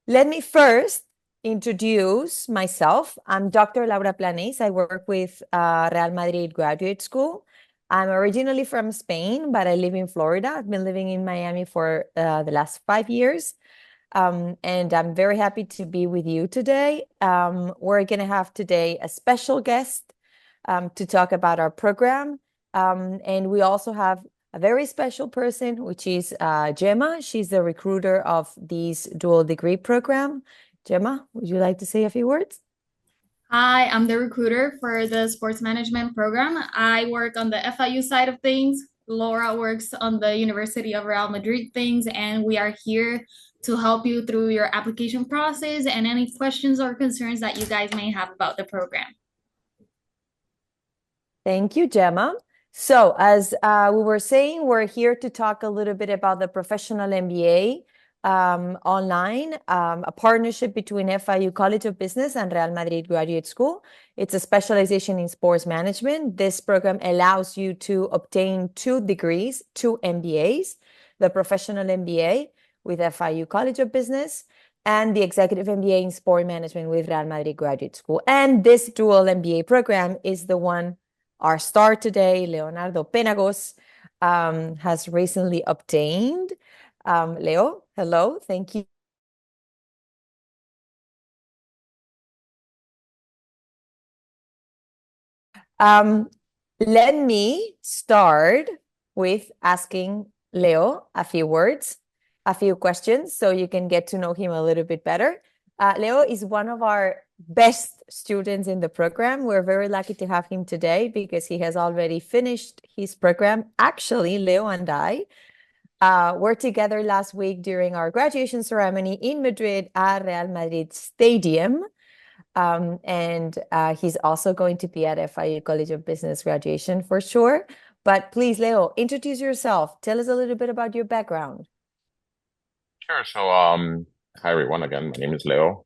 Let me first introduce myself. I'm Dr. Laura Planes. I work with Real Madrid Graduate School. I'm originally from Spain, but I live in Florida. I've been living in Miami for the last 5 years. And I'm very happy to be with you today. We're going to have today a special guest to talk about our program. And we also have a very special person, which is Gemma. She's the recruiter of this dual degree program. Gemma, would you like to say a few words? Hi, I'm the recruiter for the sports management program. I work on the FIU side of things. Laura works on the University of Real Madrid things, and we are here to help you through your application process and any questions or concerns that you guys may have about the program. Thank you, Gemma. So, as we were saying, we're here to talk a little bit about the professional MBA online, a partnership between FIU College of Business and Real Madrid Graduate School. It's a specialization in sports management. This program allows you to obtain 2 degrees, 2 MBAs, the professional MBA with FIU College of Business and the executive MBA in sport management with Real Madrid Graduate School. And this dual MBA program is the one our star today, Leonardo Penagos, has recently obtained. Leo, hello, thank you. Um, Let me start with asking Leo a few words, a few questions, so you can get to know him a little bit better. Leo is one of our best students in the program. We're very lucky to have him today because he has already finished his program. Actually, Leo and I were together last week during our graduation ceremony in Madrid at Real Madrid Stadium. And he's also going to be at FIU College of Business graduation for sure. But please, Leo, introduce yourself. Tell us a little bit about your background. Sure. Hi everyone. Again, my name is Leo.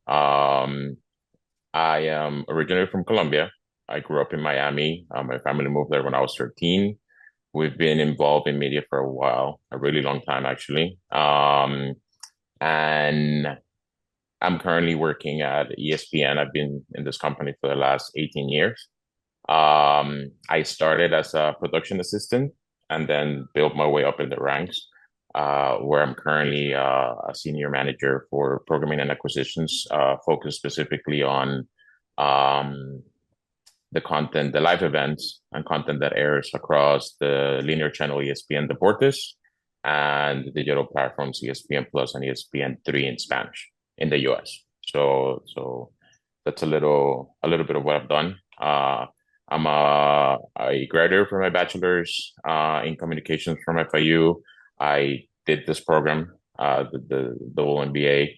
I am originally from Colombia. I grew up in Miami. My family moved there when I was 13. We've been involved in media for a while, a really long time actually. And I'm currently working at ESPN. I've been in this company for the last 18 years. I started as a production assistant and then built my way up in the ranks, where I'm currently a senior manager for programming and acquisitions, focused specifically on um, the content, the live events and content that airs across the linear channel ESPN Deportes and the digital platforms ESPN Plus and ESPN 3 in Spanish in the US. So that's a little bit of what I've done. I graduated from my bachelor's in communications from FIU. I did this program, the whole MBA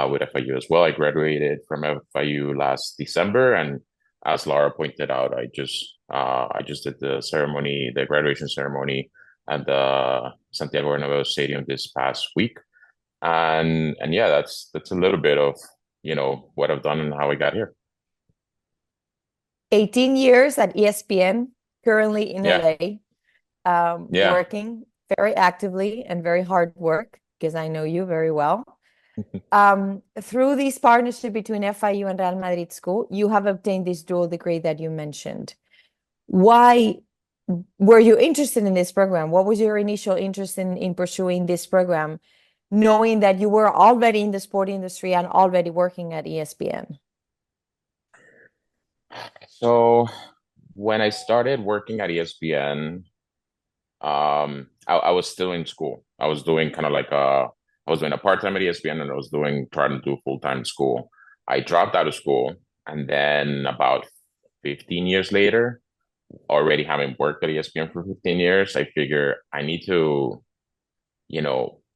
with FIU as well. I graduated from FIU last December, and as Laura pointed out, I just did the ceremony, the graduation ceremony at the Santiago Bernabeu Stadium this past week. And yeah, that's a little bit of what I've done and how I got here. 18 years at ESPN, currently in Yeah, LA, yeah. working very actively and very hard work because I know you very well. Through this partnership between FIU and Real Madrid School, you have obtained this dual degree that you mentioned. Why were you interested in this program? What was your initial interest in pursuing this program, knowing that you were already in the sport industry and already working at ESPN? So when I started working at ESPN, I was still in school. I was doing kind of like I was doing a part-time at ESPN and I was doing trying to do full-time school. I dropped out of school, and then about 15 years later, already having worked at ESPN for 15 years, I figure I need to,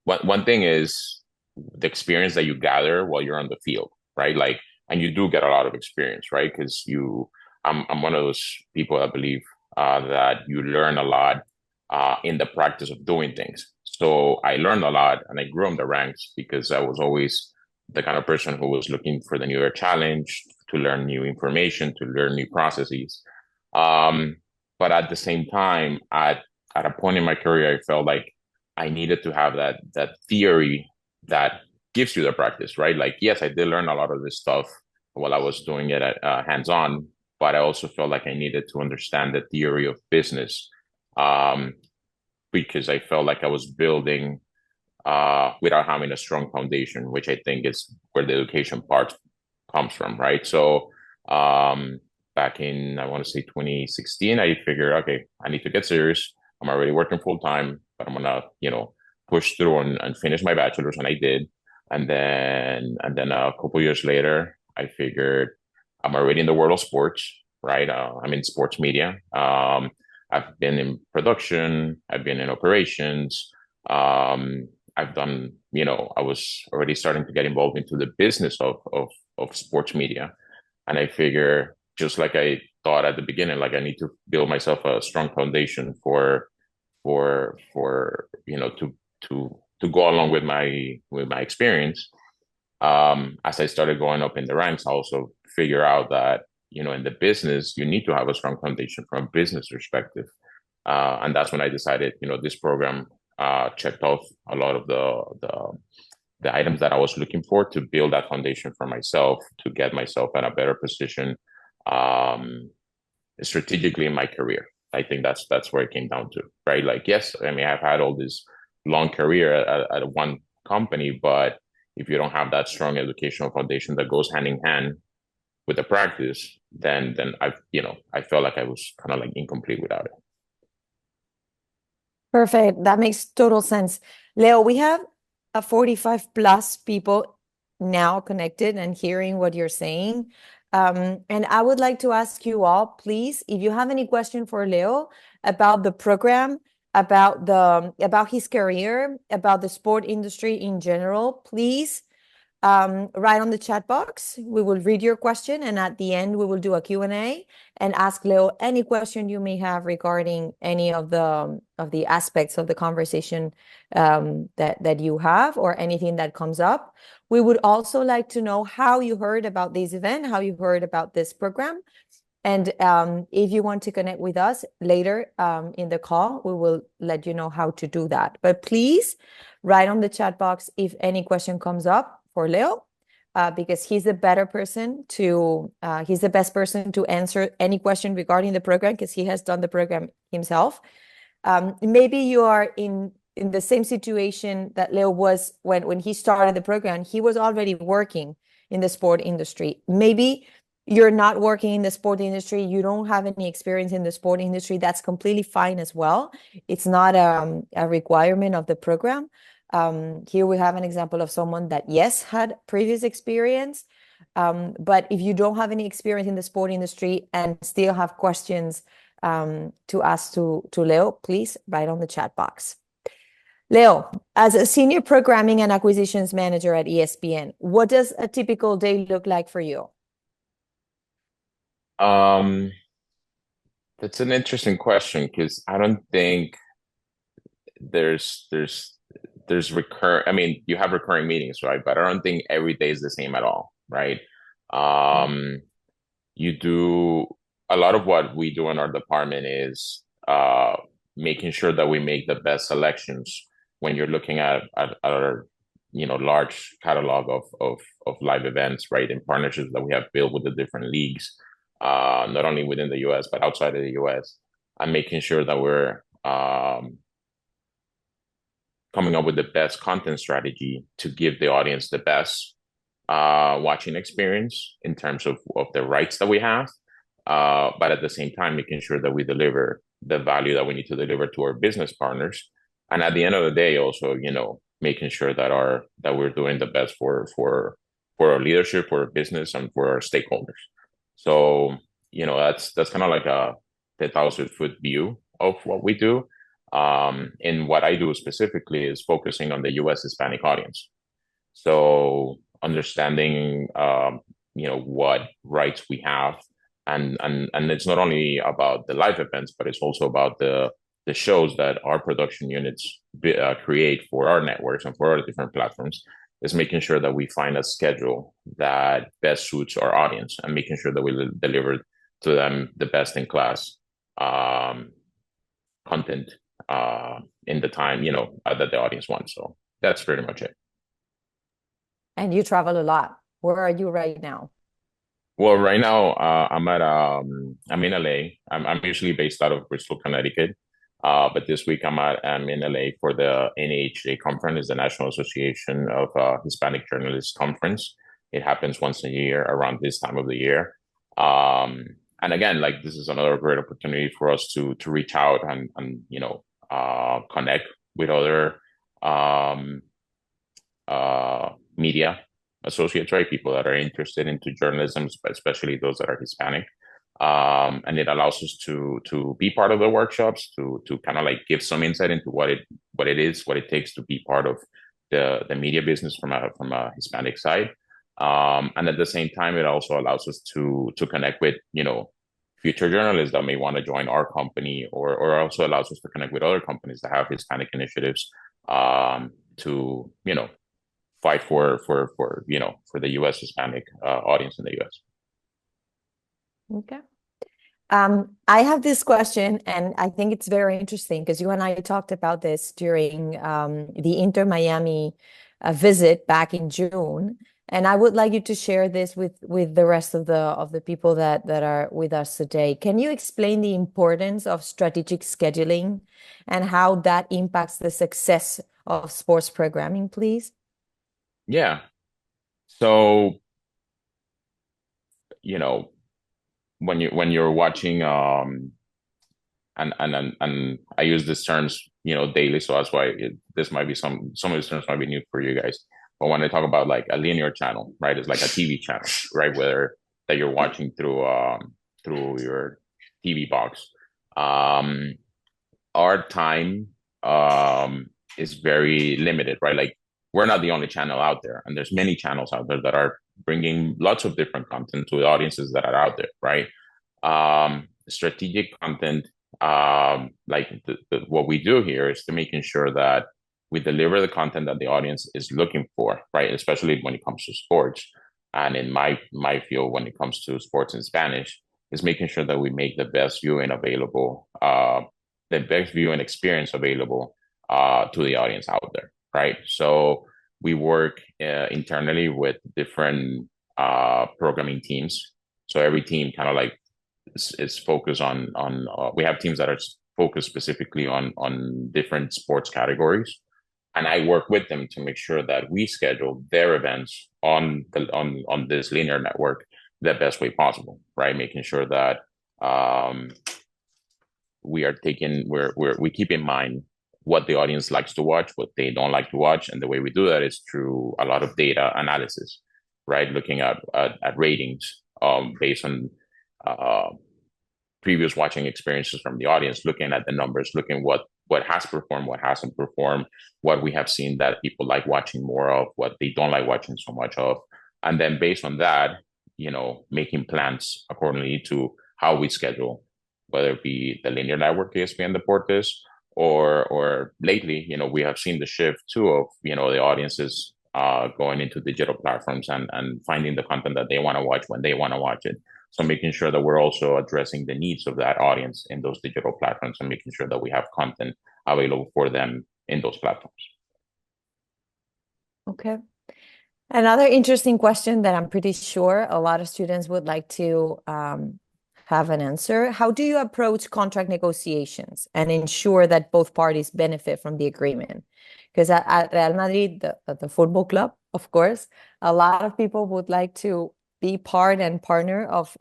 one thing is the experience that you gather while you're on the field, right? Like, and you do get a lot of experience, right? Because I'm one of those people that believe that you learn a lot in the practice of doing things. So I learned a lot and I grew in the ranks because I was always the kind of person who was looking for the newer challenge, to learn new information, to learn new processes. Um, but at the same time, at a point in my career, I felt like I needed to have that theory that gives you the practice, right? Like, yes, I did learn a lot of this stuff while I was doing it at hands-on, but I also felt like I needed to understand the theory of business, because I felt like I was building without having a strong foundation, which I think is where the education part comes from, right? So back in, I want to say 2016, I figured, okay, I need to get serious. I'm already working full time, but I'm gonna, push through and finish my bachelor's, and I did. And then a couple years later, I figured I'm already in the world of sports, right? I'm in sports media. I've been in production. I've been in operations. I've done, I was already starting to get involved into the business of sports media. And I figure, just like I thought at the beginning, like I need to build myself a strong foundation for to go along with my experience. As I started going up in the ranks, I also figure out that, in the business, you need to have a strong foundation from a business perspective. And that's when I decided, this program checked off a lot of the items that I was looking for to build that foundation for myself, to get myself in a better position strategically in my career. I think that's where it came down to, right? Like, yes, I mean, I've had all this long career at one company, but if you don't have that strong educational foundation that goes hand in hand with the practice, then I felt like I was kind of like incomplete without it. Perfect. That makes total sense. Leo, we have a 45 plus people now connected and hearing what you're saying. And I would like to ask you all, please, if you have any question for Leo about the program, about his career, about the sport industry in general, please write on the chat box. We will read your question, and at the end we will do a Q&A and ask Leo any question you may have regarding any of the aspects of the conversation that you have, or anything that comes up. We would also like to know how you heard about this event, how you heard about this program. And if you want to connect with us later in the call, we will let you know how to do that. But please write on the chat box if any question comes up for Leo, because he's the best person to answer any question regarding the program, because he has done the program himself. Maybe you are in the same situation that Leo was when he started the program. He was already working in the sport industry. Maybe you're not working in the sport industry, you don't have any experience in the sport industry, that's completely fine as well. It's not a requirement of the program. Here we have an example of someone that, yes, had previous experience, but if you don't have any experience in the sport industry and still have questions to ask to Leo, please write on the chat box. Leo, as a senior programming and acquisitions manager at ESPN, what does a typical day look like for you? That's an interesting question, because I don't think there's I mean, you have recurring meetings, right? But I don't think every day is the same at all, right? You do a lot of what we do in our department is making sure that we make the best selections when you're looking at our large catalog of live events, right? In partnerships that we have built with the different leagues, not only within the US but outside of the US, and making sure that we're coming up with the best content strategy to give the audience the best watching experience in terms of the rights that we have, but at the same time making sure that we deliver the value that we need to deliver to our business partners, and at the end of the day also making sure that we're doing the best for our leadership, for our business, and for our stakeholders. So that's kind of like a 10,000-foot view of what we do. And what I do specifically is focusing on the US Hispanic audience. So understanding what rights we have, and it's not only about the live events, but it's also about the shows that our production units create for our networks and for our different platforms. Is making sure that we find a schedule that best suits our audience, and making sure that we deliver to them the best in class content in the time that the audience wants. So that's pretty much it. And you travel a lot. Where are you right now? Well, right now, I'm in LA. I'm usually based out of Bristol, Connecticut. But this week I'm in LA for the NAHJ conference, the National Association of Hispanic Journalists Conference. It happens once a year around this time of the year. Um, and again, like this is another great opportunity for us to reach out and connect with other um media associates, right? People that are interested into journalism, especially those that are Hispanic. And it allows us to be part of the workshops, to kind of like give some insight into what it is, what it takes to be part of the media business from a Hispanic side. And at the same time, it also allows us to connect with future journalists that may want to join our company, or also allows us to connect with other companies that have Hispanic initiatives to fight for the U.S. Hispanic audience in the U.S. Okay. I have this question, and I think it's very interesting because you and I talked about this during the Inter Miami visit back in June, and I would like you to share this with the rest of the people that are with us today. Can you explain the importance of strategic scheduling and how that impacts the success of sports programming, please? Yeah. So, you know, when you're watching and I use these terms, daily, so that's why this might be some of these terms might be new for you guys. But when I talk about like a linear channel, right, it's like a TV channel, right, whether that you're watching through your TV box. Um, our time is very limited, right? Like we're not the only channel out there, and there's many channels out there that are bringing lots of different content to the audiences that are out there, right? Strategic content, like what we do here is to making sure that we deliver the content that the audience is looking for, right? Especially when it comes to sports, and in my field, when it comes to sports in Spanish, is making sure that we make the best viewing experience available to the audience out there, right? So we work internally with different programming teams. So every team kind of like is focused on we have teams that are focused specifically on different sports categories, and I work with them to make sure that we schedule their events on this linear network the best way possible, right? Making sure that um, we keep in mind what the audience likes to watch, what they don't like to watch, and the way we do that is through a lot of data analysis, right? Looking at ratings based on uh, previous watching experiences from the audience, looking at the numbers, looking what has performed, what hasn't performed, what we have seen that people like watching more of, what they don't like watching so much of, and then based on that, making plans accordingly to how we schedule, whether it be the linear network, ESPN Deportes, or lately, we have seen the shift too of the audiences going into digital platforms and finding the content that they want to watch when they want to watch it. So making sure that we're also addressing the needs of that audience in those digital platforms and making sure that we have content available for them in those platforms. Okay. Another interesting question that I'm pretty sure a lot of students would like to have an answer. How do you approach contract negotiations and ensure that both parties benefit from the agreement? Because at Real Madrid, the football club, of course, a lot of people would like to be part and partner of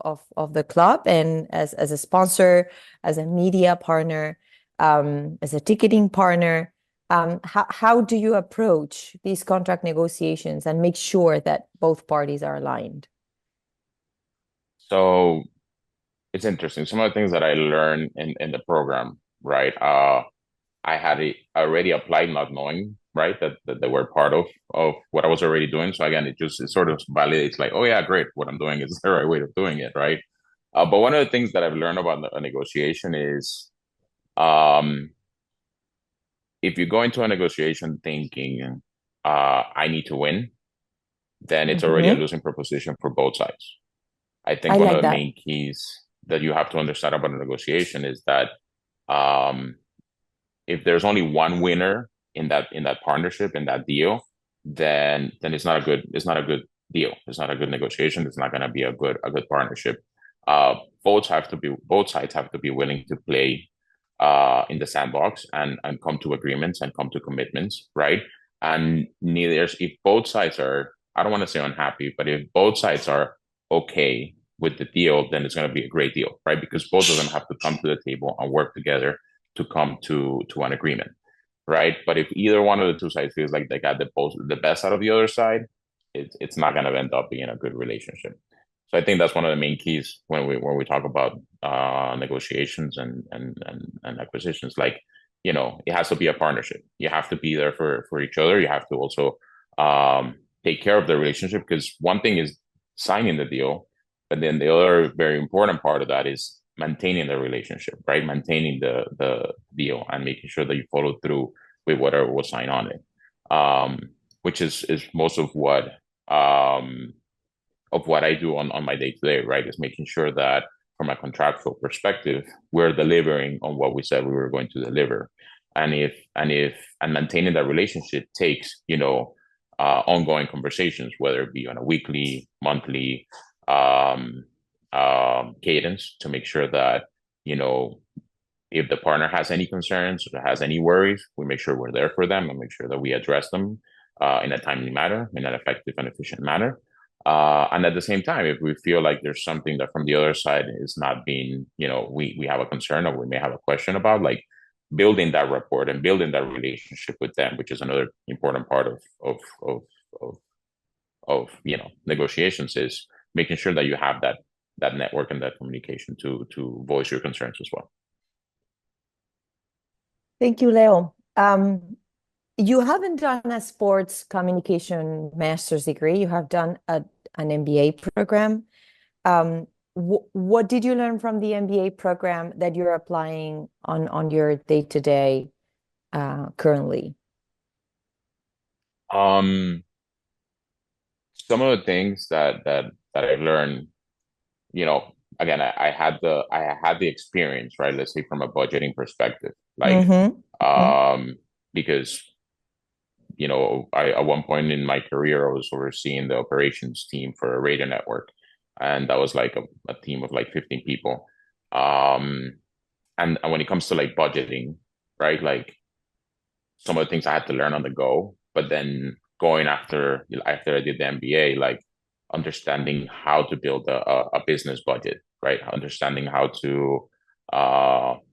the club, and as a sponsor, as a media partner, as a ticketing partner. How do you approach these contract negotiations and make sure that both parties are aligned? So it's interesting. Some of the things that I learned in the program, right? I had already applied not knowing, right, that they were part of what I was already doing. So again, it sort of validates like, oh yeah, great, what I'm doing is the right way of doing it, right? But one of the things that I've learned about a negotiation is um, if you go into a negotiation thinking I need to win, then it's already a losing proposition for both sides. I think I one of like the that. main keys that you have to understand about a negotiation is that um, if there's only one winner in that partnership, in that deal, then it's not a good deal. It's not a good negotiation. It's not going to be a good partnership. Both sides have to be willing to play in the sandbox and come to agreements and come to commitments, right? And neither if both sides are, I don't want to say unhappy, but if both sides are okay with the deal, then it's going to be a great deal, right? Because both of them have to come to the table and work together to come to an agreement, right? But if either one of the two sides feels like they got the best out of the other side, it's not going to end up being a good relationship. So I think that's one of the main keys when we talk about negotiations and acquisitions. Like, it has to be a partnership. You have to be there for each other. You have to also take care of the relationship, because one thing is signing the deal, but then the other very important part of that is maintaining the relationship, right? Maintaining the deal and making sure that you follow through with whatever was signed on it, which is most of what I do on my day to day, right? Is making sure that from a contractual perspective, we're delivering on what we said we were going to deliver. And maintaining that relationship takes, ongoing conversations, whether it be on a weekly, monthly cadence, to make sure that, if the partner has any concerns or has any worries, we make sure we're there for them and make sure that we address them in a timely manner, in an effective and efficient manner. And at the same time, if we feel like there's something that from the other side is not being, we have a concern or we may have a question about, like building that rapport and building that relationship with them, which is another important part of negotiations, is making sure that you have that network and that communication to voice your concerns as well. Thank you, Leo. You haven't done a sports communication master's degree. You have done an MBA program. What did you learn from the MBA program that you're applying on your day-to-day currently? Some of the things that I learned, again, I had the experience, right? Let's say from a budgeting perspective, like because I at one point in my career I was overseeing the operations team for a radio network, and that was like a team of like 15 people. And when it comes to like budgeting, right, like some of the things I had to learn on the go, but then going after I did the MBA, like understanding how to build a business budget, right? Understanding how to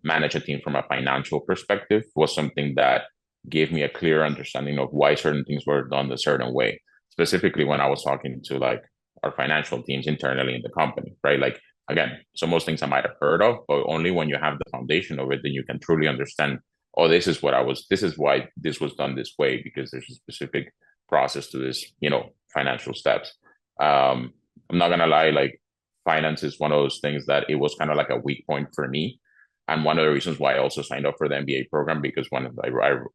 manage a team from a financial perspective was something that gave me a clear understanding of why certain things were done a certain way. Specifically when I was talking to like our financial teams internally in the company, right? Like, again, so most things I might have heard of, but only when you have the foundation of it, then you can truly understand, oh, this is why this was done this way, because there's a specific process to this, financial steps. I'm not gonna lie, like finance is one of those things that it was kind of like a weak point for me. And one of the reasons why I also signed up for the MBA program, because when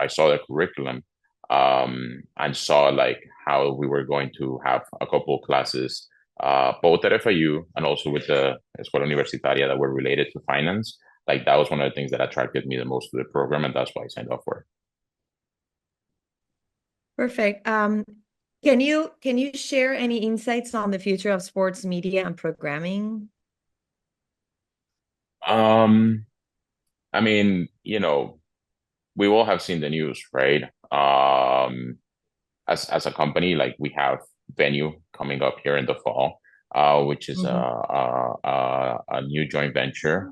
I saw the curriculum and saw like how we were going to have a couple of classes, both at FIU and also with the Escuela Universitaria, that were related to finance. Like that was one of the things that attracted me the most to the program, and that's why I signed up for it. Perfect. Can you share any insights on the future of sports media and programming? I mean, we all have seen the news, right? As a company, like we have Venue coming up here in the fall, which is a new joint venture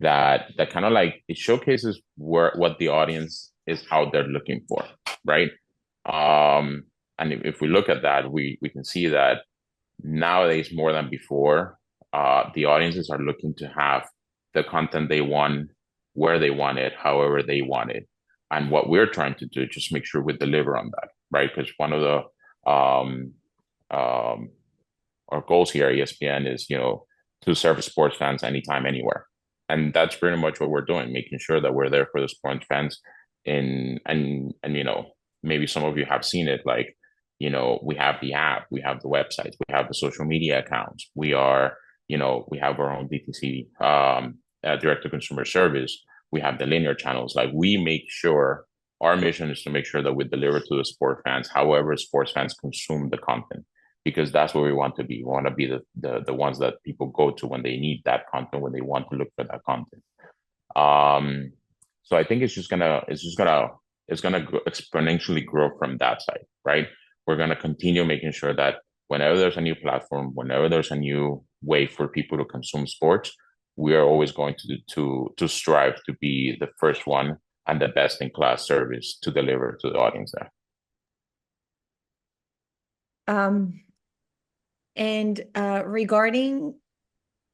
that kind of like it showcases what the audience is out there looking for, right? And if we look at that, we can see that nowadays more than before, the audiences are looking to have the content they want, where they want it, however they want it. And what we're trying to do, just make sure we deliver on that, right? Because one of the our goals here at ESPN is, to serve sports fans anytime, anywhere. And that's pretty much what we're doing, making sure that we're there for the sports fans. And maybe some of you have seen it, like, we have the app, we have the websites, we have the social media accounts. We have our own DTC, direct to consumer service. We have the linear channels. Like we make sure our mission is to make sure that we deliver to the sport fans, however sports fans consume the content, because that's where we want to be. We want to be the ones that people go to when they need that content, when they want to look for that content. So I think it's gonna exponentially grow from that side, right? We're gonna continue making sure that whenever there's a new platform, whenever there's a new way for people to consume sports, we are always going to strive to be the first one and the best in class service to deliver to the audience there. And regarding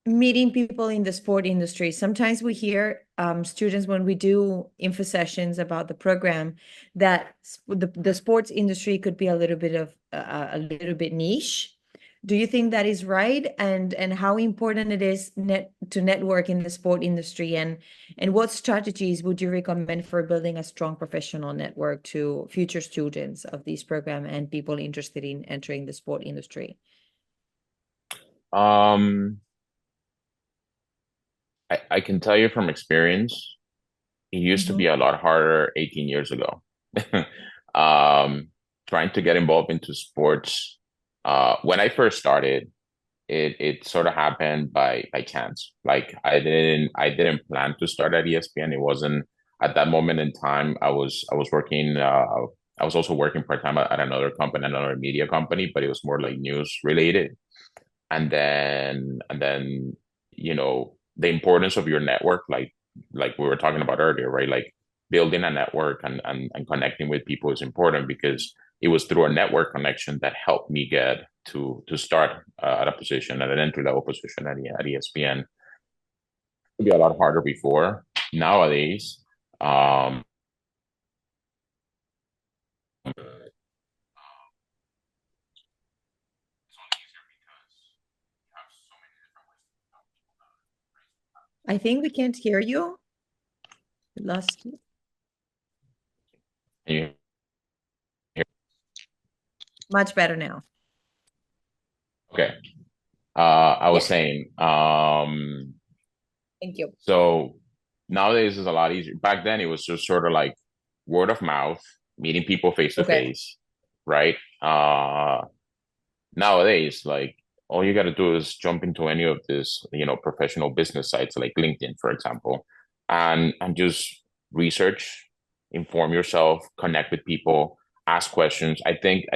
meeting people in the sport industry, sometimes we hear students when we do info sessions about the program that the sports industry could be a little bit niche. Do you think that is right? And how important it is to network in the sport industry, and what strategies would you recommend for building a strong professional network to future students of this program and people interested in entering the sport industry? I can tell you from experience, it used to be a lot harder 18 years ago. Trying to get involved into sports. When I first started, it sort of happened by chance. Like I didn't plan to start at ESPN. It wasn't at that moment in time. I was working. I was also working part-time at another company, another media company, but it was more like news related. And then the importance of your network, like we were talking about earlier, right? Like building a network and connecting with people is important, because it was through a network connection that helped me get to start at a position, at an entry level position at ESPN. It would be a lot harder before. Nowadays, I think we can't hear you. We lost you. you Much better now. okay. I was Yes. saying, Thank you. so nowadays is a lot easier. Back then, it was just sort of like word of mouth, meeting people face to Okay. face, right? Nowadays, like all you got to do is jump into any of this, professional business sites like LinkedIn, for example, and just research, inform yourself, connect with people, ask questions. I think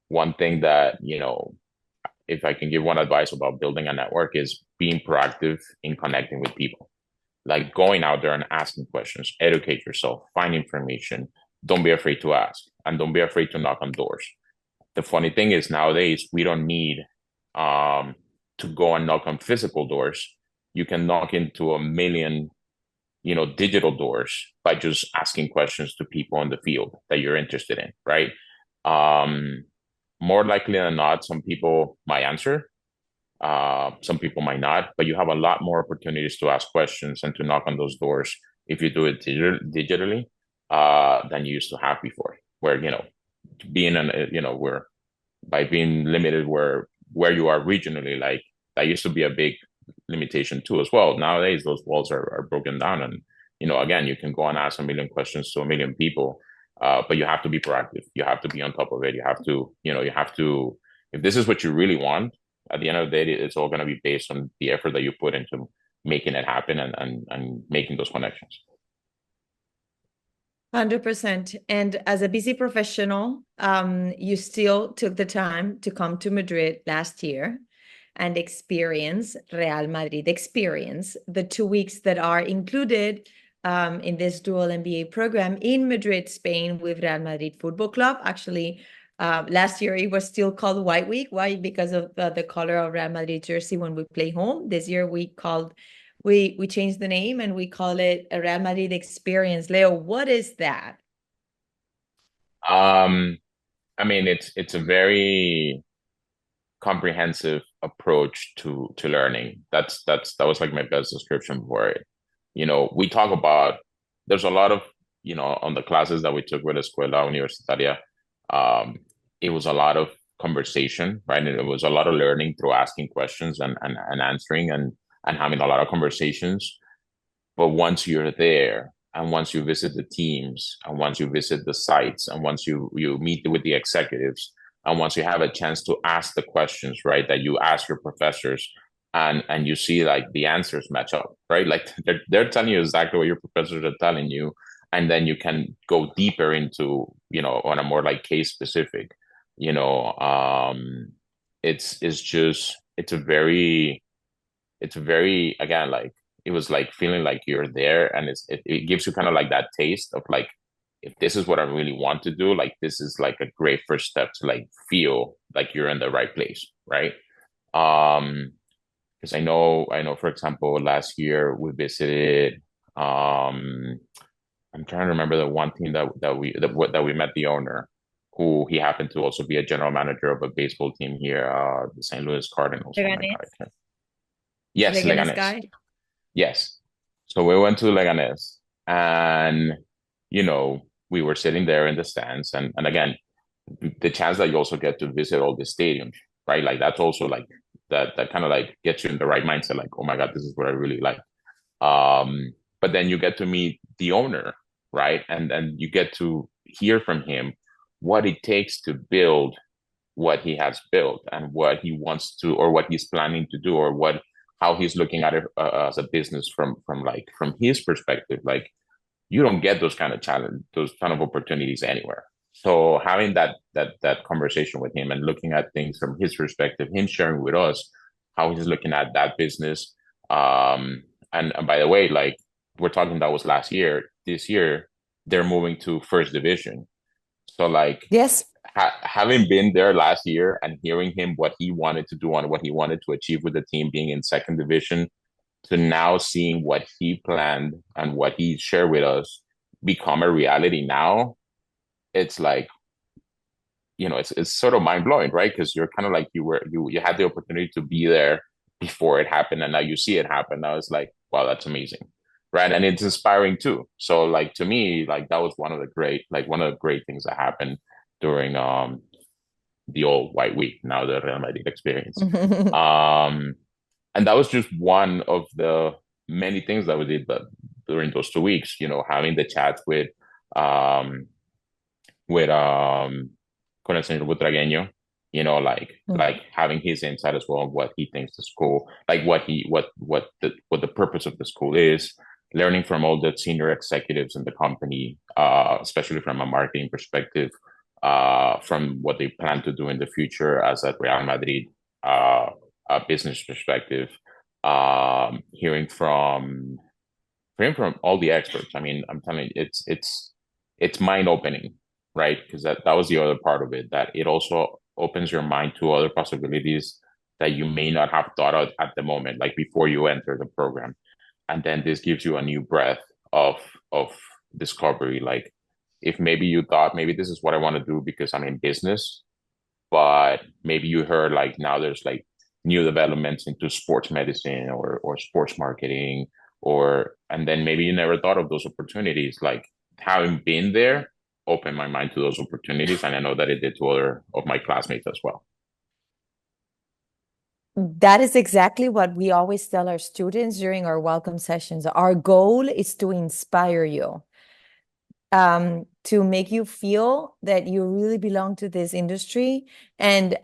one thing that, if I can give one advice about building a network, is being proactive in connecting with people, like going out there and asking questions, educate yourself, find information. Don't be afraid to ask, and don't be afraid to knock on doors. The funny thing is, nowadays we don't need to go and knock on physical doors. You can knock into a million, digital doors by just asking questions to people in the field that you're interested in, right? Um, More likely than not, some people might answer, some people might not, but you have a lot more opportunities to ask questions and to knock on those doors if you do it digitally, than you used to have before, where, being an where by being limited where you are regionally, like that used to be a big limitation too as well. Nowadays those walls are broken down, and again, you can go and ask a million questions to a million people, but you have to be proactive. You have to be on top of it. You have to, if this is what you really want, at the end of the day, it's all going to be based on the effort that you put into making it happen, and making those connections. 100%. And as a busy professional, you still took the time to come to Madrid last year and experience Real Madrid, experience the 2 weeks that are included in this dual MBA program in Madrid, Spain, with Real Madrid Football Club. Actually, last year it was still called White Week. Why? Because of the color of Real Madrid jersey when we play home. This year we changed the name and we call it a Real Madrid experience. Leo, what is that? I mean, it's a very comprehensive approach to learning. That was like my best description for it. We talk about, there's a lot of, on the classes that we took with Escuela Universitaria, it was a lot of conversation, right? And it was a lot of learning through asking questions and answering and having a lot of conversations. But once you're there, and once you visit the teams, and once you visit the sites, and once you meet with the executives, and once you have a chance to ask the questions, right, that you ask your professors, and you see like the answers match up, right? Like they're telling you exactly what your professors are telling you, and then you can go deeper into, on a more like case specific, you know, it's a very, again, like it was like feeling like you're there, and it gives you kind of like that taste of like, if this is what I really want to do, like this is like a great first step to like feel like you're in the right place, right? Because I know, for example, last year we visited. I'm trying to remember the one team that we met the owner, who he happened to also be a general manager of a baseball team here, the St. Louis Cardinals. Oh my God, I Leganes, can't. Yes, Leganes Leganes. guy. Yes. So we went to Leganes, and we were sitting there in the stands, and again, the chance that you also get to visit all the stadiums, right? Like that's also like that kind of like gets you in the right mindset, like, oh my God, this is what I really like. But then you get to meet the owner, right? And then you get to hear from him what it takes to build what he has built, and what he wants to, or what he's planning to do, or how he's looking at it as a business from his perspective. Like, you don't get those kind of opportunities anywhere. So having that conversation with him, and looking at things from his perspective, him sharing with us how he's looking at that business. And by the way, like, we're talking, that was last year. This year they're moving to first division. So like, Yes. having been there last year and hearing him what he wanted to do and what he wanted to achieve with the team being in second division, to now seeing what he planned and what he shared with us become a reality now, it's like, it's sort of mind blowing, right? Because you're kind of like, you had the opportunity to be there before it happened, and now you see it happen. Now it's like, wow, that's amazing, right? And it's inspiring too. So like, to me, like, that was one of the great things that happened during the old White Week, now the Real Madrid experience. And that was just one of the many things that we did, but during those 2 weeks, having the chats um, with con el señor Butragueño, like having his insight as well on what he thinks the school, like what the purpose of the school is, learning from all the senior executives in the company, especially from a marketing perspective, from what they plan to do in the future as at Real Madrid, a business perspective, hearing from all the experts. I mean, I'm telling you, it's mind opening, right? Because that was the other part of it, that it also opens your mind to other possibilities that you may not have thought of at the moment, like before you enter the program. And then this gives you a new breath of discovery. Like, if maybe you thought, maybe this is what I want to do because I'm in business, but maybe you heard like, now there's like new developments into sports medicine, or sports marketing, and then maybe you never thought of those opportunities. Like, having been there opened my mind to those opportunities, and I know that it did to other of my classmates as well. That is exactly what we always tell our students during our welcome sessions. Our goal is to inspire you, to make you feel that you really belong to this industry, and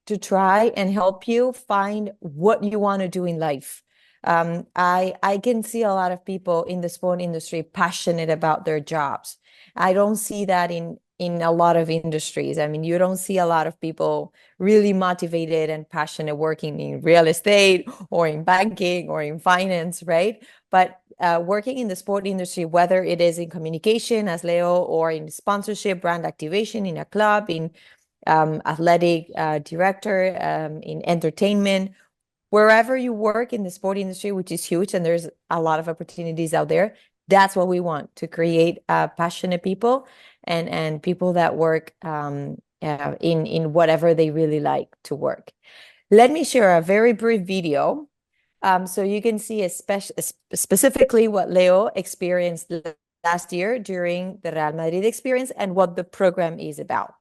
to try and help you find what you want to do in life. I can see a lot of people in the sport industry passionate about their jobs. I don't see that in a lot of industries. I mean, you don't see a lot of people really motivated and passionate working in real estate or in banking or in finance, right? But working in the sport industry, whether it is in communication as Leo, or in sponsorship, brand activation in a club, in athletic director, in entertainment, wherever you work in the sport industry, which is huge, and there's a lot of opportunities out there. That's what we want, to create passionate people, and people that work in whatever they really like to work. Let me share a very brief video, so you can see specifically what Leo experienced last year during the Real Madrid experience, and what the program is about.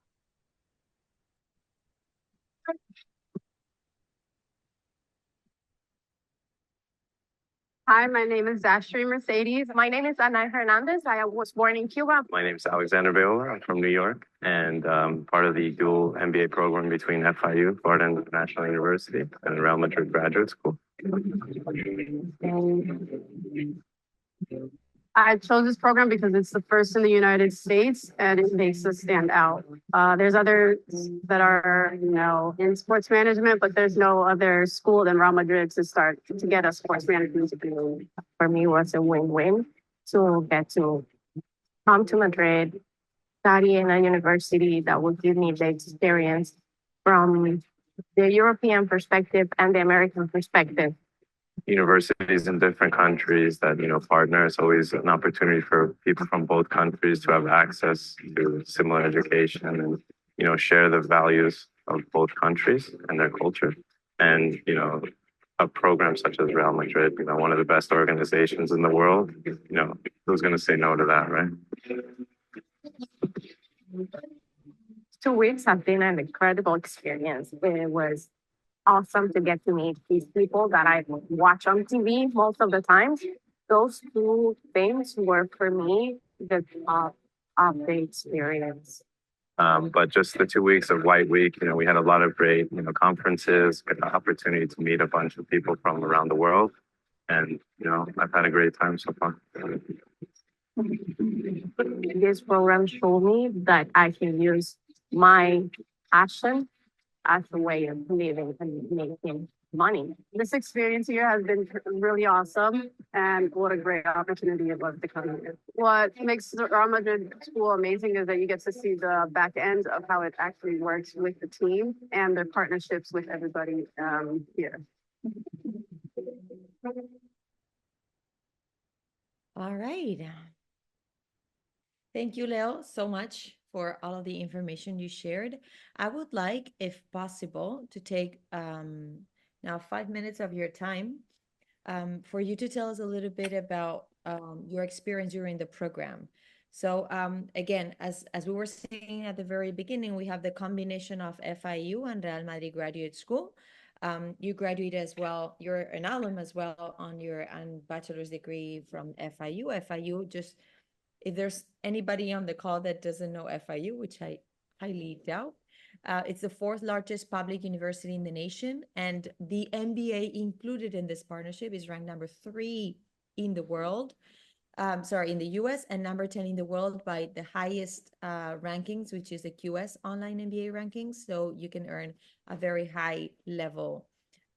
Hi, my name is Zastri Mercedes. My name is Ana Hernandez. I was born in Cuba. My name is Alexander Bayola. I'm from New York and part of the dual MBA program between FIU, Florida International University, and Real Madrid Graduate School. I chose this program because it's the first in the United States and it makes us stand out. There's others that are, in sports management, but there's no other school than Real Madrid to get a sports management degree. For me, was a win-win to get to come to Madrid, study in a university that would give me the experience from the European perspective and the American perspective. Universities in different countries that partner. It's always an opportunity for people from both countries to have access to similar education and share the values of both countries and their culture. And a program such as Real Madrid, one of the best organizations in the world, who's going to say no to that, right? 2 weeks have been an incredible experience. It was awesome to get to meet these people that I watch on TV most of the time. Those two things were for me the top of the experience. But just the 2 weeks of White Week, we had a lot of great, conferences, got the opportunity to meet a bunch of people from around the world. And, I've had a great time so far. This program showed me that I can use my passion as a way of living and making money. This experience here has been really awesome, and what a great opportunity it was to come here. What makes the Real Madrid school amazing is that you get to see the back end of how it actually works with the team and the partnerships with everybody here. All right. Thank you, Leo, so much for all of the information you shared. I would like, if possible, to take now 5 minutes of your time for you to tell us a little bit about your experience during the program. So again, as we were saying at the very beginning, we have the combination of FIU and Real Madrid Graduate School. You graduate as well, you're an alum as well on your bachelor's degree from FIU. FIU, just if there's anybody on the call that doesn't know FIU, which I highly doubt, it's the fourth largest public university in the nation, and the MBA included in this partnership is ranked number 3 in the world, in the US, and number 10 in the world by the highest rankings, which is the QS online MBA rankings. So you can earn a very high level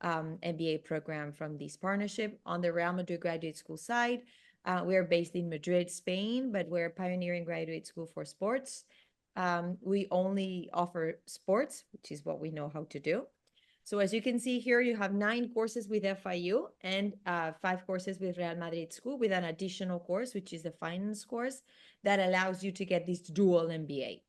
MBA program from this partnership. On the Real Madrid Graduate School side, we're based in Madrid, Spain, but we're a pioneering graduate school for sports. We only offer sports, which is what we know how to do. So as you can see here, you have 9 courses with FIU and 5 courses with Real Madrid School, with an additional course, which is the finance course, that allows you to get this dual MBA.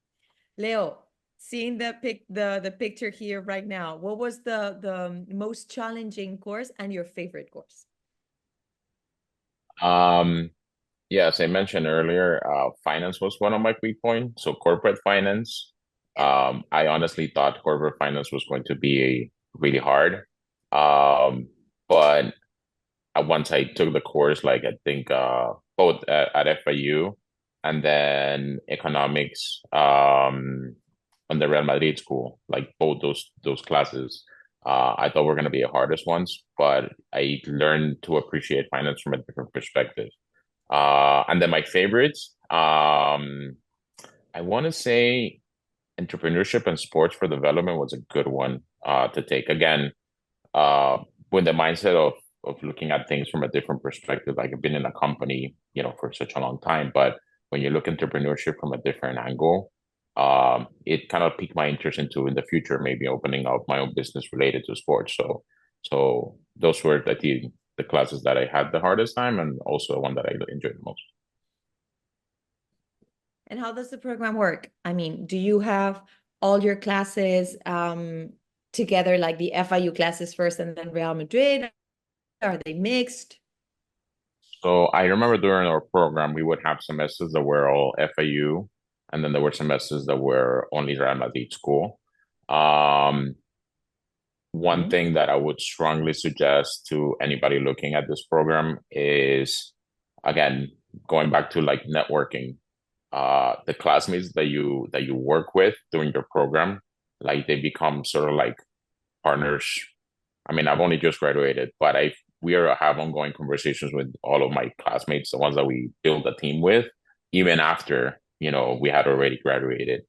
Leo, seeing the picture here right now, what was the most challenging course and your favorite course? Yeah, as I mentioned earlier, finance was one of my weak points. So corporate finance, I honestly thought corporate finance was going to be really hard. But once I took the course, like I think both at FIU and then economics on the Real Madrid school, like both those classes, I thought were going to be the hardest ones, but I learned to appreciate finance from a different perspective. And then my favorites, I want to say entrepreneurship and sports for development was a good one to take. Again, with the mindset of looking at things from a different perspective. Like I've been in a company, for such a long time, but when you look entrepreneurship from a different angle, it kind of piqued my interest into in the future, maybe opening up my own business related to sports. So those were the classes that I had the hardest time, and also one that I enjoyed the most. And how does the program work? I mean, do you have all your classes together, like the FIU classes first and then Real Madrid? Are they mixed? So I remember during our program, we would have semesters that were all FIU, and then there were semesters that were only Real Madrid school. one thing that I would strongly suggest to anybody looking at this program is, again, going back to like networking. The classmates that you work with during your program, like they become sort of like partners. I mean, I've only just graduated, but have ongoing conversations with all of my classmates, the ones that we build a team with, even after, we had already graduated.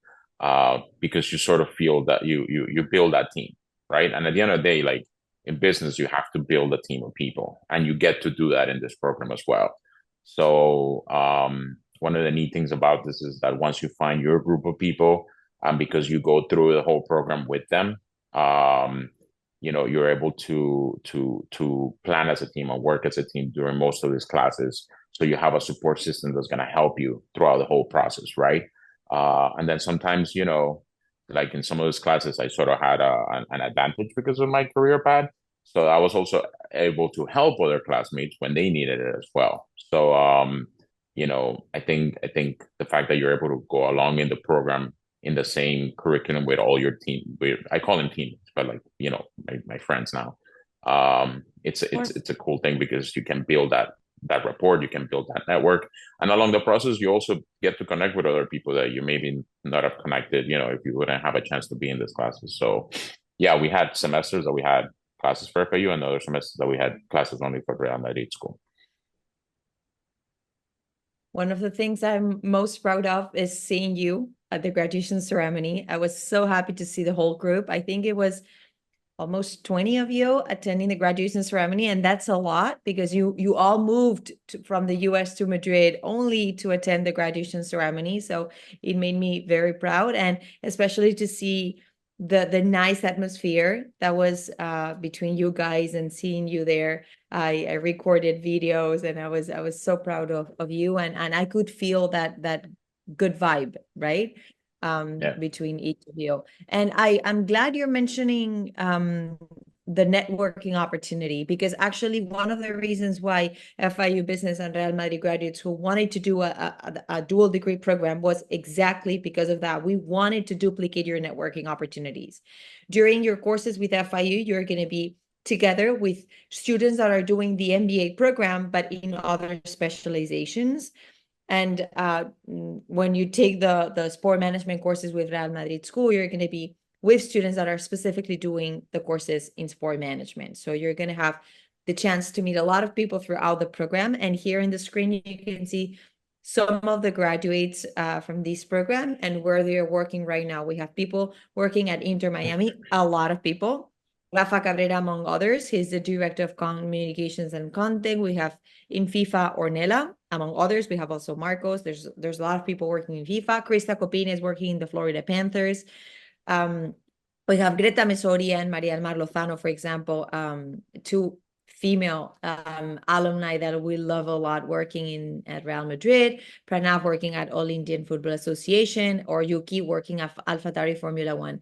Because you sort of feel that you build that team, right? And at the end of the day, like in business, you have to build a team of people, and you get to do that in this program as well. So one of the neat things about this is that once you find your group of people, because you go through the whole program with them, you're able to plan as a team and work as a team during most of these classes. So you have a support system that's going to help you throughout the whole process, right? And then sometimes, like in some of those classes, I sort of had an advantage because of my career path. So I was also able to help other classmates when they needed it as well. So, I think the fact that you're able to go along in the program in the same curriculum with all your team, I call them teammates, but like, my friends now. It's a cool thing because you can build that rapport, you can build that network, and along the process, you also get to connect with other people that you maybe not have connected, if you wouldn't have a chance to be in these classes. So, yeah, we had semesters that we had classes for FAU, and other semesters that we had classes only for Real Madrid school. One of the things I'm most proud of is seeing you at the graduation ceremony. I was so happy to see the whole group. I think it was almost 20 of you attending the graduation ceremony, and that's a lot because you all moved from the US to Madrid only to attend the graduation ceremony. So it made me very proud, and especially to see the nice atmosphere that was between you guys and seeing you there. I recorded videos, and I was so proud of you, and I could feel that good vibe, right? Between each of you. And I'm glad you're mentioning the networking opportunity, because actually one of the reasons why FIU Business and Real Madrid graduates who wanted to do a dual degree program was exactly because of that. We wanted to duplicate your networking opportunities. During your courses with FIU, you're going to be together with students that are doing the MBA program, but in other specializations. And when you take the sport management courses with Real Madrid School, you're going to be with students that are specifically doing the courses in sport management. So you're going to have the chance to meet a lot of people throughout the program. And here in the screen, you can see some of the graduates from this program and where they're working right now. We have people working at Inter Miami, a lot of people. Rafa Cabrera, among others. He's the Director of Communications and Content. We have in FIFA Ornella, among others. We have also Marcos. There's a lot of people working in FIFA. Krista Copina is working in the Florida Panthers. We have Greta Mesoria and Maria Almar Lozano, for example, two female alumni that we love a lot working at Real Madrid. Pranav working at All Indian Football Association, or Yuki working at AlphaTauri Formula One.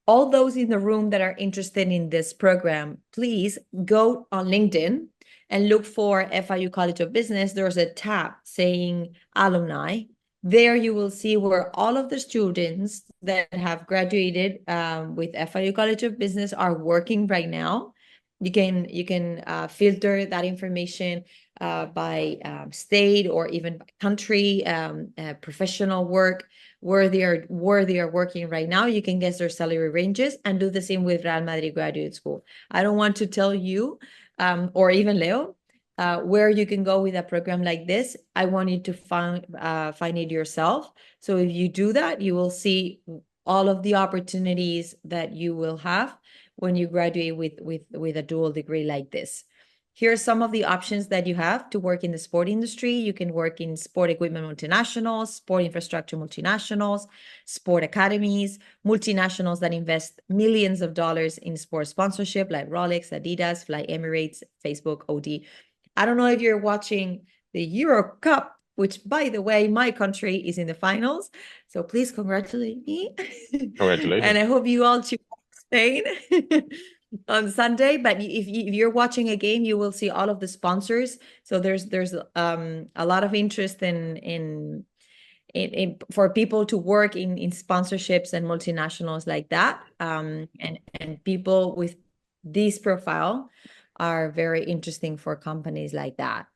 All those in the room that are interested in this program, please go on LinkedIn and look for FIU College of Business. There's a tab saying alumni. There you will see where all of the students that have graduated with FIU College of Business are working right now. You can filter that information by state or even by country, professional work, where they are working right now. You can guess their salary ranges and do the same with Real Madrid Graduate School. I don't want to tell you, or even Leo, where you can go with a program like this. I want you to find it yourself. So if you do that, you will see all of the opportunities that you will have when you graduate with a dual degree like this. Here are some of the options that you have to work in the sport industry. You can work in sport equipment multinationals, sport infrastructure multinationals, sport academies, multinationals that invest millions of dollars in sport sponsorship like Rolex, Adidas, Fly Emirates, Facebook, OD. I don't know if you're watching the Euro Cup, which, by the way, my country is in the finals. So please congratulate me. Congratulations. And I hope you all choose Spain on Sunday. But if you're watching a game, you will see all of the sponsors. So there's a lot of interest in for people to work in sponsorships and multinationals like that, and people with this profile are very interesting for companies like that.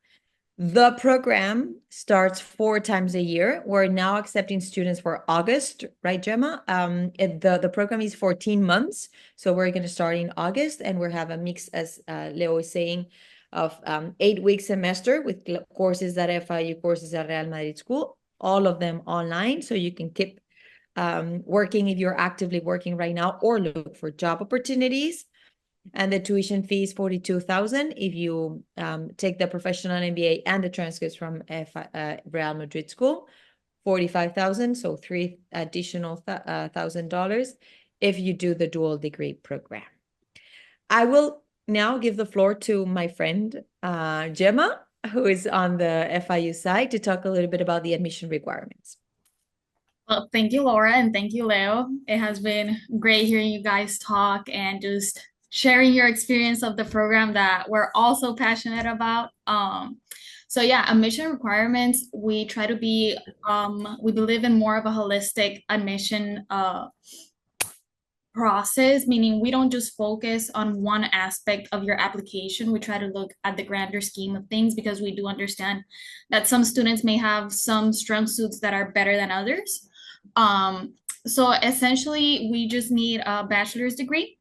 The program starts 4 times a year. We're now accepting students for August, right, Gemma? The program is 14 months, so we're going to start in August, and we have a mix, as Leo is saying, of 8-week semester with courses at FIU, courses at Real Madrid School, all of them online, so you can keep working if you're actively working right now or look for job opportunities. And the tuition fee is 42,000 if you take the professional MBA and the transcripts from Real Madrid School. 45,000, so $3 additional $1,000 if you do the dual degree program. I will now give the floor to my friend Gemma, who is on the FIU side, to talk a little bit about the admission requirements. Well, thank you, Laura, and thank you, Leo. It has been great hearing you guys talk and just sharing your experience of the program that we're also passionate about. So yeah, admission requirements, we try to be, we believe in more of a holistic admission process, meaning we don't just focus on one aspect of your application. We try to look at the grander scheme of things because we do understand that some students may have some strong suits that are better than others. So essentially, we just need a bachelor's degree,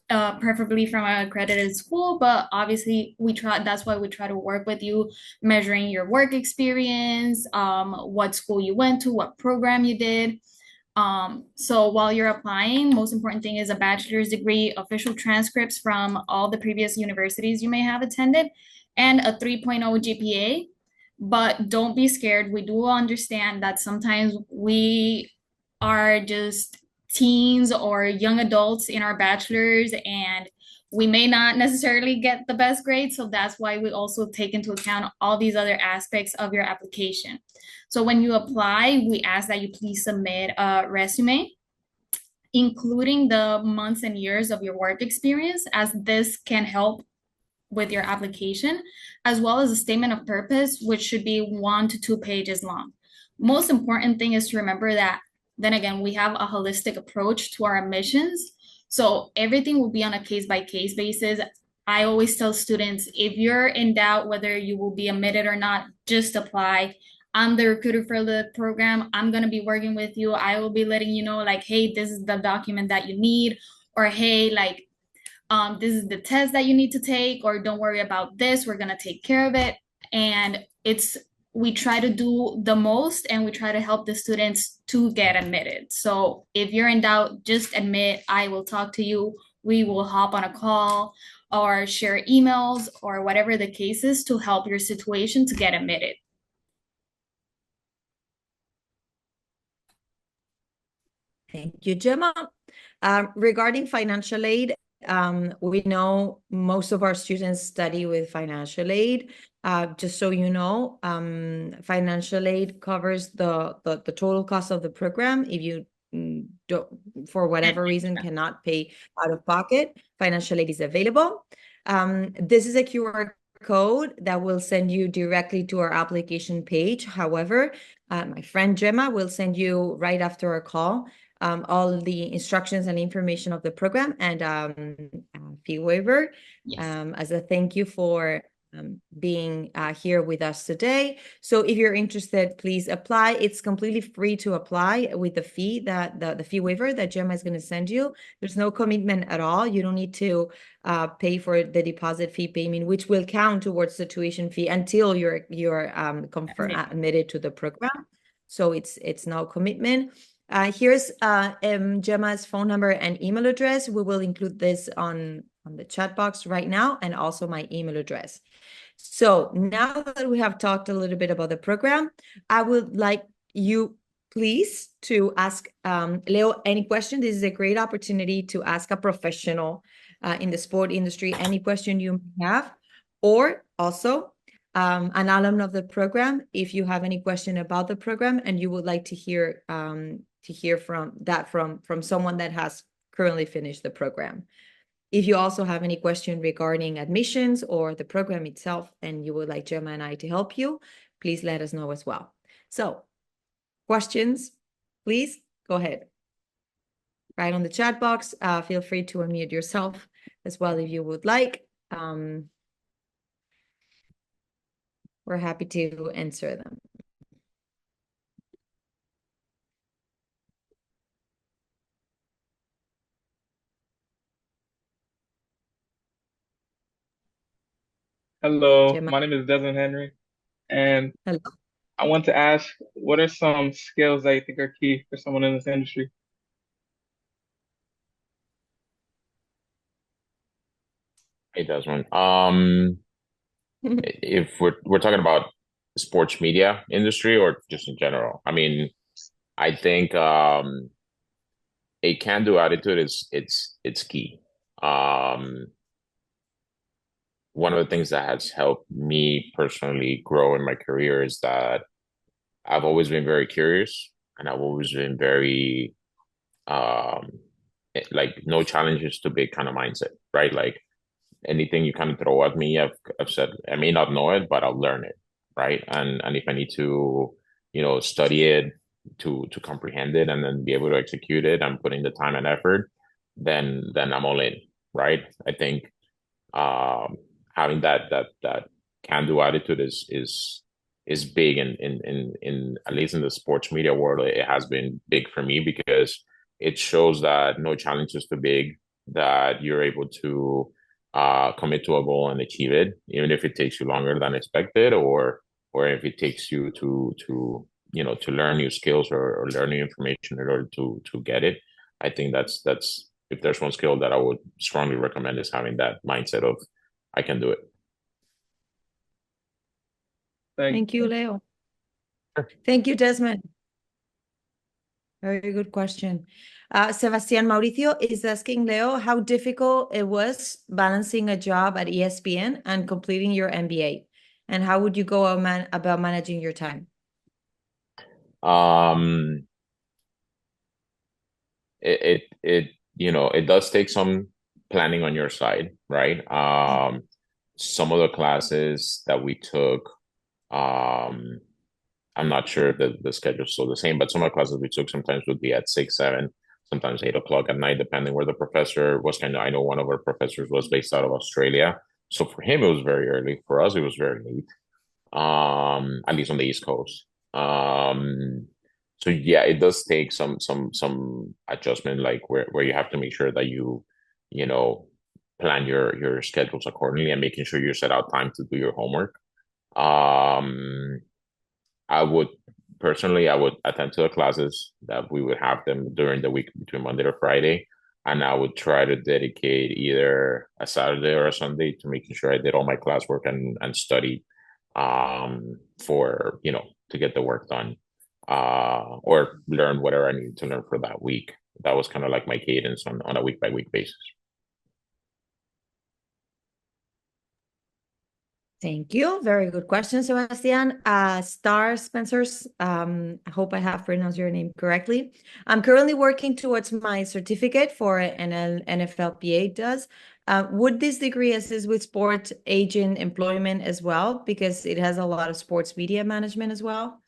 preferably from an accredited school, but obviously that's why we try to work with you, measuring your work experience, what school you went to, what program you did. So while you're applying, most important thing is a bachelor's degree, official transcripts from all the previous universities you may have attended, and a 3.0 GPA. But don't be scared. We do understand that sometimes we are just teens or young adults in our bachelor's and we may not necessarily get the best grades. So that's why we also take into account all these other aspects of your application. So when you apply, we ask that you please submit a resume, including the months and years of your work experience, as this can help with your application, as well as a statement of purpose, which should be 1 to 2 pages long. Most important thing is to remember that, then again, we have a holistic approach to our admissions. So everything will be on a case-by-case basis. I always tell students, if you're in doubt whether you will be admitted or not, just apply. I'm the recruiter for the program. I'm going to be working with you. I will be letting you know, like, hey, this is the document that you need, or hey, like, this is the test that you need to take, or don't worry about this, we're going to take care of it. And we try to do the most, and we try to help the students to get admitted. So if you're in doubt, just admit. I will talk to you. We will hop on a call or share emails or whatever the case is to help your situation to get admitted. Thank you, Gemma. Regarding financial aid, we know most of our students study with financial aid. Just so you know, financial aid covers the total cost of the program. If you don't, for whatever reason, cannot pay out of pocket, financial aid is available. This is a QR code that will send you directly to our application page. However, my friend Gemma will send you right after our call all the instructions and information of the program and fee waiver. Yes. As a thank you for being here with us today. So if you're interested, please apply. It's completely free to apply with the fee the fee waiver that Gemma is going to send you. There's no commitment at all. You don't need to pay for the deposit fee payment, which will count towards the tuition fee until you're admitted to the program. So it's no commitment. Here's Gemma's phone number and email address. We will include this on the chat box right now, and also my email address. So now that we have talked a little bit about the program, I would like you please to ask Leo any question. This is a great opportunity to ask a professional in the sport industry any question you have, or also an alum of the program, if you have any question about the program and you would like to hear from someone that has currently finished the program. If you also have any question regarding admissions or the program itself, and you would like Gemma and I to help you, please let us know as well. So, questions, please go ahead. Right on the chat box, feel free to unmute yourself as well if you would like. We're happy to answer them. Hello, Gemma. my name is Desmond Henry, and Hello. I want to ask, what are some skills that you think are key for someone in this industry? Hey, Desmond. If we're talking about sports media industry or just in general, I mean, I think a can-do attitude is it's key. Um, One of the things that has helped me personally grow in my career is that I've always been very curious and I've always been very um like no challenge is too big kind of mindset, right? Like anything you kind of throw at me, I've said I may not know it, but I'll learn it, right? And if I need to, study it to comprehend it and then be able to execute it and put in the time and effort, then I'm all in, right? I think um, having that can do attitude is big in at least in the sports media world. It has been big for me because it shows that no challenge is too big, that you're able to commit to a goal and achieve it, even if it takes you longer than expected, or if it takes you to learn new skills or learn new information in order to get it. I think that's if there's one skill that I would strongly recommend is having that mindset of I can do it. Thank you, Leo. Thank you, Desmond. Very good question. Sebastian Mauricio is asking Leo how difficult it was balancing a job at ESPN and completing your MBA, and how would you go about managing your time? Um, it does take some planning on your side, right? Some of the classes that we took, um, I'm not sure if the schedule is still the same, but some of the classes we took sometimes would be at 6, 7, sometimes 8 o'clock at night, depending where the professor was. I know one of our professors was based out of Australia, so for him it was very early. For us, it was very late. At least on the East Coast. So yeah, it does take some adjustment, like where you have to make sure that you know plan your schedules accordingly and making sure you set out time to do your homework. Um, I would personally, I would attend to the classes that we would have them during the week between Monday to Friday, and I would try to dedicate either a Saturday or a Sunday to making sure I did all my classwork and studied for to get the work done or learn whatever I needed to learn for that week. That was kind of like my cadence on a week by week basis. Thank you. Very good question, Sebastian. Star Spencers, I hope I have pronounced your name correctly. I'm currently working towards my certificate for an NFLPA does. Would this degree assist with sport agent employment as well? Because it has a lot of sports media management as well.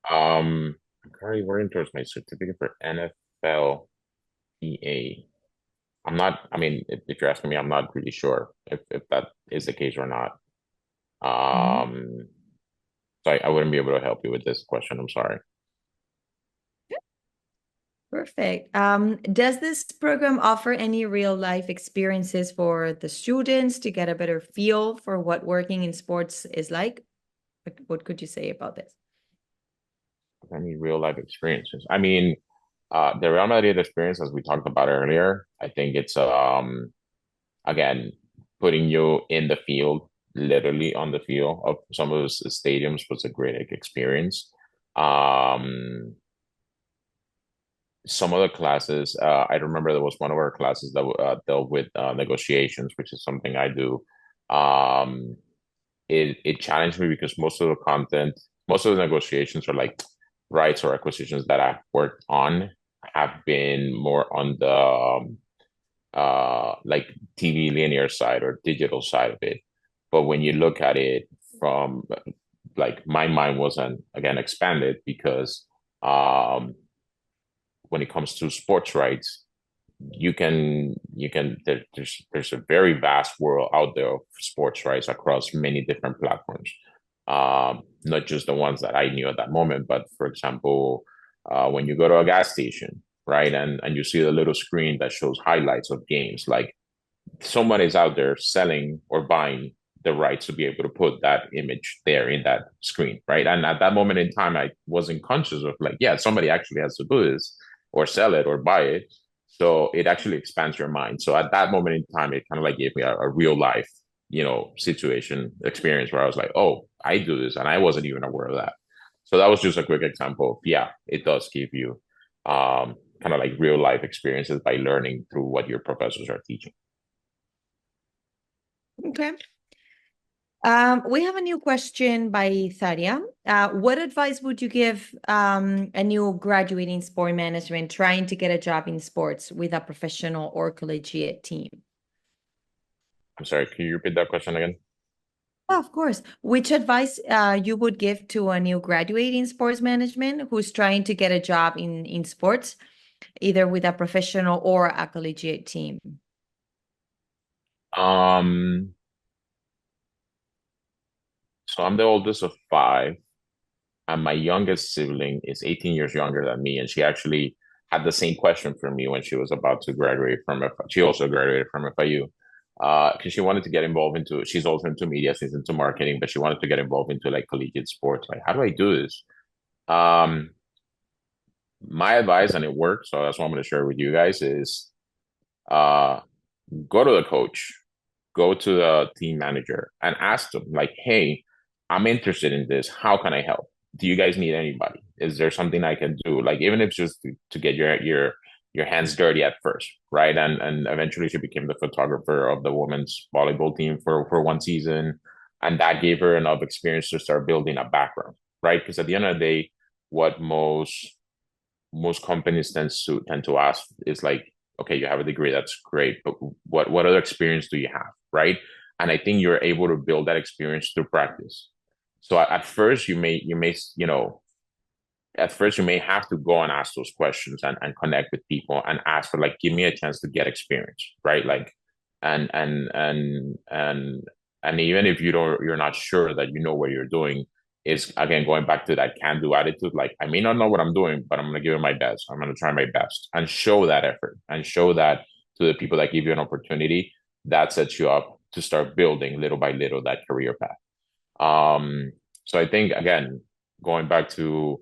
I'm currently working towards my certificate for NFL EA. I'm not, I mean, if you're asking me, I'm not really sure if that is the case or not. Um, so I wouldn't be able to help you with this question. I'm sorry. Perfect. Does this program offer any real life experiences for the students to get a better feel for what working in sports is like? What could you say about this? Any real life experiences? I mean, the Real Madrid experience, as we talked about earlier, I think it's again putting you in the field, literally on the field of some of those stadiums was a great experience. Some of the classes, I remember there was one of our classes that dealt with negotiations, which is something I do. Um, it challenged me because most of the negotiations are like rights or acquisitions that I've worked on have been more on the like TV linear side or digital side of it. But when you look at it from like my mind wasn't again expanded because Um, when it comes to sports rights, there's a very vast world out there of sports rights across many different platforms. Not just the ones that I knew at that moment, but for example, when you go to a gas station, right, and you see the little screen that shows highlights of games, like somebody's out there selling or buying the rights to be able to put that image there in that screen, right? And at that moment in time, I wasn't conscious of like, yeah, somebody actually has to do this or sell it or buy it. So it actually expands your mind. So at that moment in time, it kind of like gave me a real life, situation experience where I was like, oh, I do this, and I wasn't even aware of that. So that was just a quick example of, yeah, it does give you kind of like real life experiences by learning through what your professors are teaching. Okay. We have a new question by Tharia. What advice would you give a new graduating sport management trying to get a job in sports with a professional or collegiate team? I'm sorry, can you repeat that question again? Yeah, of course. Which advice you would give to a new graduating sports management who's trying to get a job in sports, either with a professional or a collegiate team? So I'm the oldest of five, and my youngest sibling is 18 years younger than me, and she actually had the same question for me when she was about to graduate from FIU. She also graduated from FIU because she wanted to get involved into. She's also into media, she's into marketing, but she wanted to get involved into like collegiate sports. Like, how do I do this? Um, my advice, and it worked, so that's what I'm going to share with you guys is uh, go to the coach, go to the team manager, and ask them like, "Hey, I'm interested in this. How can I help? Do you guys need anybody? Is there something I can do? Like, even if it's just to get your hands dirty at first, right? And eventually she became the photographer of the women's volleyball team for one season, and that gave her enough experience to start building a background, right? Because at the end of the day, what most companies tend to ask is like, okay, you have a degree, that's great, but what other experience do you have, right? And I think you're able to build that experience through practice. So at first at first you may have to go and ask those questions and connect with people and ask for like, give me a chance to get experience, right? Like, and and and and and even if you're not sure that you know what you're doing, is again going back to that can do attitude. Like, I may not know what I'm doing, but I'm gonna give it my best. I'm gonna try my best and show that effort and show that to the people that give you an opportunity. That sets you up to start building little by little that career path. So I think again, going back to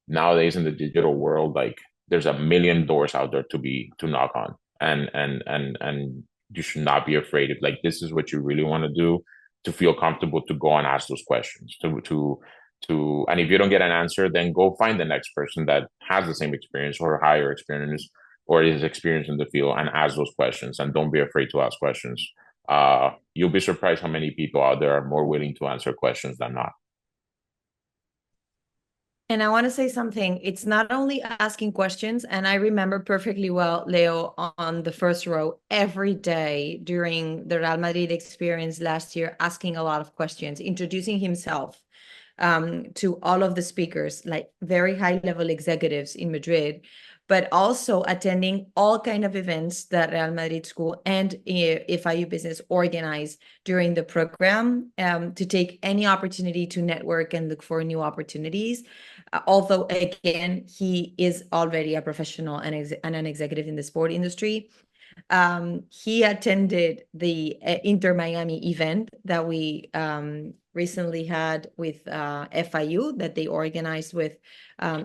nowadays in the digital world, like there's a million doors out there to knock on, and you should not be afraid. If like this is what you really want to do, to feel comfortable to go and ask those questions, and if you don't get an answer, then go find the next person that has the same experience or higher experience or is experienced in the field and ask those questions, and don't be afraid to ask questions. You'll be surprised how many people out there are more willing to answer questions than not. And I want to say something. It's not only asking questions, and I remember perfectly well Leo on the first row every day during the Real Madrid experience last year, asking a lot of questions, introducing himself to all of the speakers, like very high-level executives in Madrid, but also attending all kind of events that Real Madrid School and FIU Business organize during the program to take any opportunity to network and look for new opportunities. Although, again, he is already a professional and an executive in the sport industry. He attended the Inter Miami event that we recently had with FIU that they organized with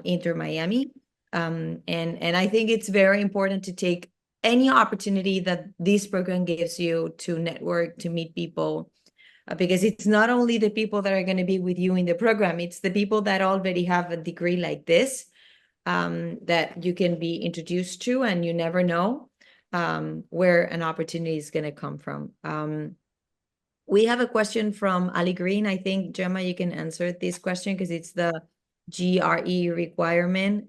Inter Miami. And I think it's very important to take any opportunity that this program gives you to network, to meet people, because it's not only the people that are going to be with you in the program, it's the people that already have a degree like this that you can be introduced to, and you never know where an opportunity is going to come from. We have a question from Ali Green. I think, Gemma, you can answer this question because it's the GRE requirement.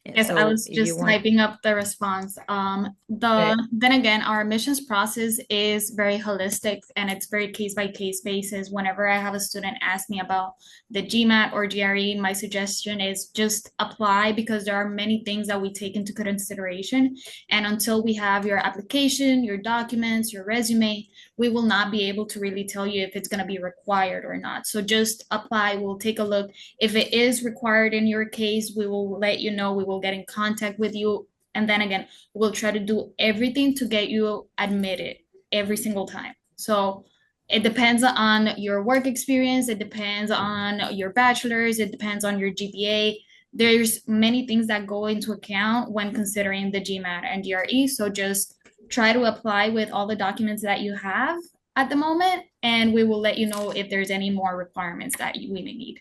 Yes, I So was if you just want. typing up the response. Then again, our admissions process is very holistic and it's very case by case basis. Whenever I have a student ask me about the GMAT or GRE, my suggestion is just apply because there are many things that we take into consideration. And until we have your application, your documents, your resume, we will not be able to really tell you if it's going to be required or not. So just apply. We'll take a look. If it is required in your case, we will let you know. We will get in contact with you. And then again, we'll try to do everything to get you admitted every single time. So it depends on your work experience. It depends on your bachelor's. It depends on your GPA. There's many things that go into account when considering the GMAT and GRE. So just try to apply with all the documents that you have at the moment, and we will let you know if there's any more requirements that we may need.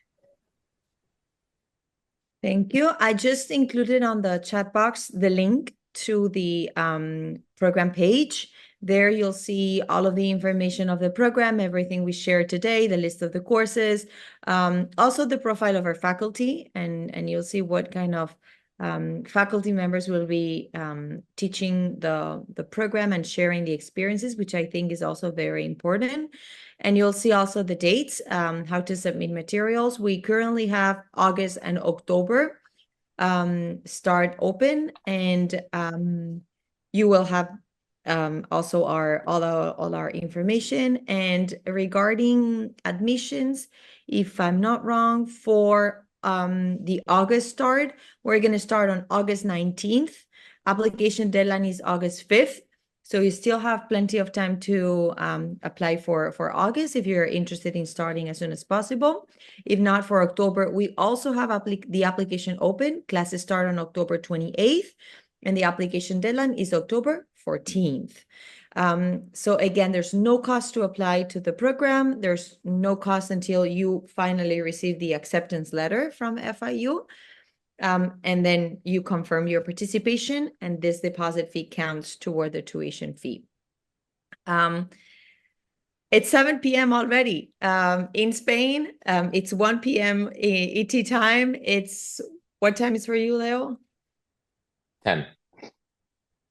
Thank you. I just included on the chat box the link to the program page. There you'll see all of the information of the program, everything we shared today, the list of the courses, also the profile of our faculty, and you'll see what kind of faculty members will be teaching the program and sharing the experiences, which I think is also very important. And you'll see also the dates, how to submit materials. We currently have August and October start open, and you will have also all our information. And regarding admissions, if I'm not wrong, for the August start, we're going to start on August 19th. Application deadline is August 5th. So you still have plenty of time to apply for August if you're interested in starting as soon as possible. If not, for October, we also have the application open. Classes start on October 28th, and the application deadline is October 14th. So again, there's no cost to apply to the program. There's no cost until you finally receive the acceptance letter from FIU. And then you confirm your participation, and this deposit fee counts toward the tuition fee. It's 7 p.m. already. In Spain, it's 1 p.m. ET time. What time is for you, Leo? 10.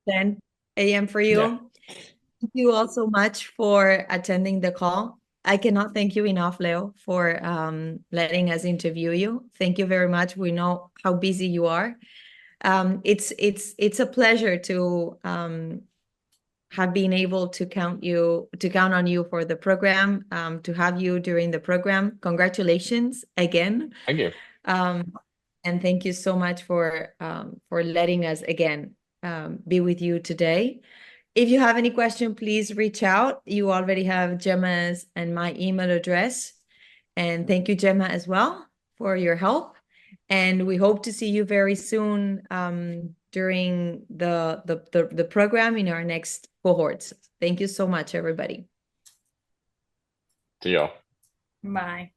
10 a.m. for you. Yeah. Thank you all so much for attending the call. I cannot thank you enough, Leo, for letting us interview you. Thank you very much. We know how busy you are. It's a pleasure to have been able to count on you for the program, to have you during the program. Congratulations again. Thank you. And thank you so much for letting us again be with you today. If you have any question, please reach out. You already have Gemma's and my email address. And thank you, Gemma, as well, for your help. And we hope to see you very soon during the program in our next cohorts. Thank you so much, everybody. See y'all. Bye.